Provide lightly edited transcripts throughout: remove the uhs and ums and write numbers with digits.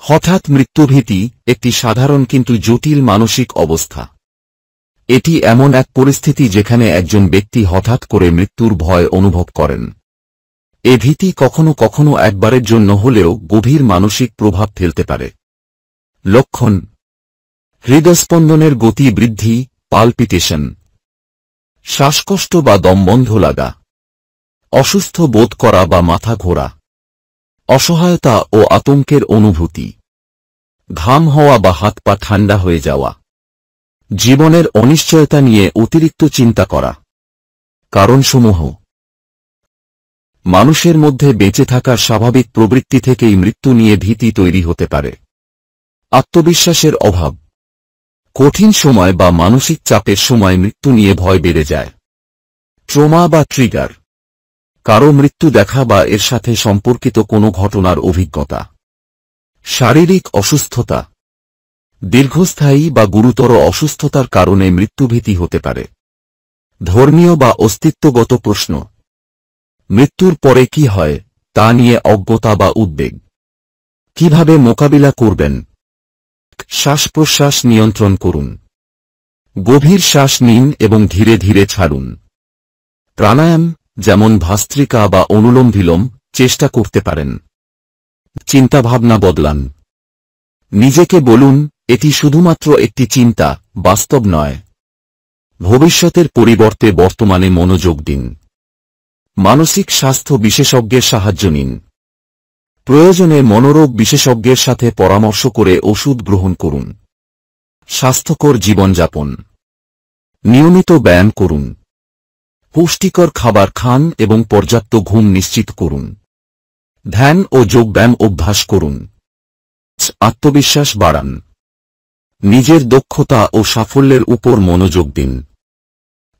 হঠাৎ মৃত্যুভীতি একটি সাধারণ কিন্তু জটিল মানসিক অবস্থা। এটি এমন এক পরিস্থিতি যেখানে একজন ব্যক্তি হঠাৎ করে মৃত্যুর ভয় অনুভব করেন। এ ভীতি কখনো কখনো একবারের জন্য হলেও গভীর মানসিক প্রভাব ফেলতে পারে। লক্ষণ: হৃদস্পন্দনের গতি বৃদ্ধি, পালপিটেশন, শ্বাসকষ্ট বা দমবন্ধ লাগা, অসুস্থ বোধ করা বা মাথা ঘোরা, অসহায়তা ও আতঙ্কের অনুভূতি, ঘাম হওয়া বা হাত পা ঠান্ডা হয়ে যাওয়া, জীবনের অনিশ্চয়তা নিয়ে অতিরিক্ত চিন্তা করা। কারণসমূহ: মানুষের মধ্যে বেঁচে থাকার স্বাভাবিক প্রবৃত্তি থেকেই মৃত্যু নিয়ে ভীতি তৈরি হতে পারে। আত্মবিশ্বাসের অভাব, কঠিন সময় বা মানসিক চাপের সময় মৃত্যু নিয়ে ভয় বেড়ে যায়। ট্রমা বা ট্রিগার, কারো মৃত্যু দেখা বা এর সাথে সম্পর্কিত কোনো ঘটনার অভিজ্ঞতা। শারীরিক অসুস্থতা, দীর্ঘস্থায়ী বা গুরুতর অসুস্থতার কারণে মৃত্যুভীতি হতে পারে। ধর্মীয় বা অস্তিত্বগত প্রশ্ন, মৃত্যুর পরে কি হয় তা নিয়ে অজ্ঞতা বা উদ্বেগ। কিভাবে মোকাবিলা করবেন? শ্বাস-প্রশ্বাস নিয়ন্ত্রণ করুন। গভীর শ্বাস নিন এবং ধীরে ধীরে ছাড়ুন। প্রাণায়াম যেমন ভাস্ত্রিকা বা অনুলোম বিলোম চেষ্টা করতে পারেন। চিন্তাভাবনা বদলান। নিজেকে বলুন, এটি শুধুমাত্র একটি চিন্তা, বাস্তব নয়। ভবিষ্যতের পরিবর্তে বর্তমানে মনোযোগ দিন। মানসিক স্বাস্থ্য বিশেষজ্ঞের সাহায্য নিন। প্রয়োজনে মনোরোগ বিশেষজ্ঞের সাথে পরামর্শ করে ওষুধ গ্রহণ করুন। স্বাস্থ্যকর জীবনযাপন, নিয়মিত ব্যায়াম করুন। পুষ্টিকর খাবার খান এবং পর্যাপ্ত ঘুম নিশ্চিত করুন। ধ্যান ও যোগব্যায়াম অভ্যাস করুন। আত্মবিশ্বাস বাড়ান। নিজের দক্ষতা ও সাফল্যের উপর মনোযোগ দিন।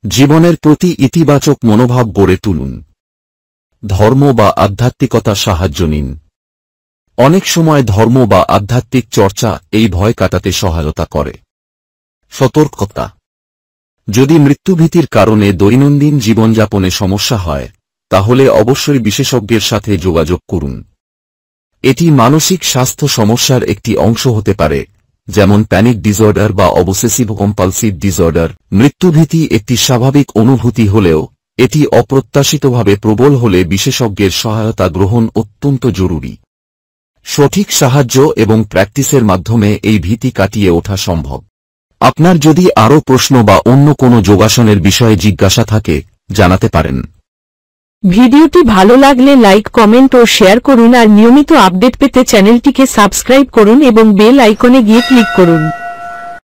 জীবনের প্রতি ইতিবাচক মনোভাব গড়ে তুলুন। ধর্ম বা আধ্যাত্মিকতার সাহায্য নিন। অনেক সময় ধর্ম বা আধ্যাত্মিক চর্চা এই ভয় কাটাতে সহায়তা করে। সতর্কতা: যদি মৃত্যুভীতির কারণে দৈনন্দিন জীবনযাপনে সমস্যা হয়, তাহলে অবশ্যই বিশেষজ্ঞের সাথে যোগাযোগ করুন। এটি মানসিক স্বাস্থ্য সমস্যার একটি অংশ হতে পারে, যেমন প্যানিক ডিসঅর্ডার বা অবসেসিভ কম্পালসিভ ডিসঅর্ডার। মৃত্যুভীতি একটি স্বাভাবিক অনুভূতি হলেও এটি অপ্রত্যাশিতভাবে প্রবল হলে বিশেষজ্ঞের সহায়তা গ্রহণ অত্যন্ত জরুরি। সঠিক সাহায্য এবং প্র্যাকটিসের মাধ্যমে এই ভীতি কাটিয়ে ওঠা সম্ভব। আপনার যদি আরও প্রশ্ন বা অন্য কোনো যোগাসনের বিষয়ে জিজ্ঞাসা থাকে, জানাতে পারেন। ভিডিওটি ভালো লাগলে লাইক, কমেন্ট ও শেয়ার করুন আর নিয়মিত আপডেট পেতে চ্যানেলটিকে সাবস্ক্রাইব করুন এবং বেল আইকনে গিয়ে ক্লিক করুন।